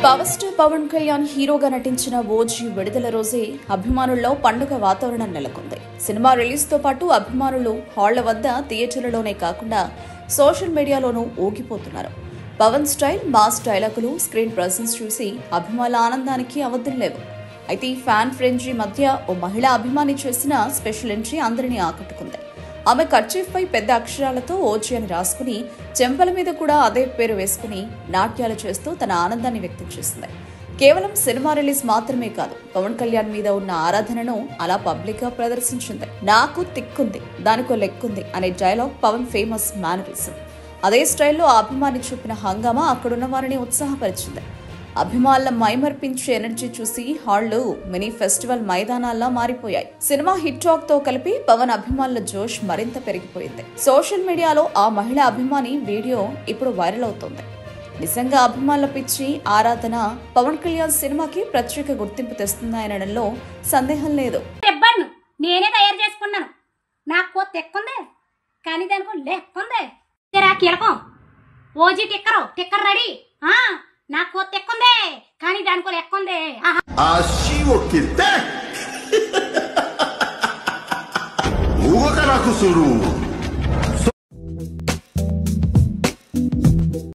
Power star Pawan Kalyan హీరోగా నటించిన OG విడుదల రోజే అభిమానుల్లో పండుగ వాతావరణం నెలకొంది. సినిమా రిలీజ్ తో పాటు అభిమానులు హాళ్ల వద్ద, థియేటర్లలోనే కాకుండా సోషల్ మీడియాలోనూ ఊగిపోతున్నారు. పవన్ స్టైల్, మాస్ డైలాగులు, స్క్రీన్ ప్రెజెన్స్ చూసి అభిమానుల ఆనందానికి అవధులు లేవు. అయితే ఈ ఫ్యాన్ ఫ్రెండ్జీ మధ్య ఓ మహిళా అభిమాని చేసిన స్పెషల్ ఎంట్రీ అందరినీ ఆకట్టుకుంది. ఆమె కర్చీఫ్ పై పెద్ద అక్షరాలతో ఓజీ అని రాసుకుని, చెంపల మీద కూడా అదే పేరు వేసుకుని నాట్యాలు చేస్తూ తన ఆనందాన్ని వ్యక్తం చేసింది. కేవలం సినిమా రిలీజ్ మాత్రమే కాదు, పవన్ కళ్యాణ్ మీద ఉన్న ఆరాధనను అలా పబ్లిక్ గా ప్రదర్శించింది. నాకు తిక్కుంది, దానికో లెక్కుంది అనే డైలాగ్ పవన్ ఫేమస్ మేనరిజం. అదే స్టైల్లో ఆ అభిమాని చూపిన హంగామా అక్కడున్న వారిని ఉత్సాహపరిచింది. అభిమానుల మైమర్పించే ఎనర్జీ చూసి హాళ్లు మినీ ఫెస్టివల్ మైదానాల్లా మారిపోయాయి. సినిమా హిట్ టాక్ తో కలిపి పవన్ అభిమానుల జోష్ మరింత పెరిగిపోయింది. సోషల్ మీడియాలో ఆ మహిళా అభిమాని వీడియో ఇప్పుడు వైరల్ అవుతోంది. నిజంగా అభిమానుల పిచ్చి, ఆరాధన పవన్ కళ్యాణ్ సినిమాకి ప్రత్యేక గుర్తింపు తెస్తుందనడంలో సందేహం లేదు. నేనే తయారు చేసుకున్నాను, నాకు తెక్కుందే కానీ దానికో లెక్కుందే. కీలకం ఓజీ టిక్కర్ రెడీ, నాకు తెక్కుందే కానీ దానికో లెక్కుందే. నాకు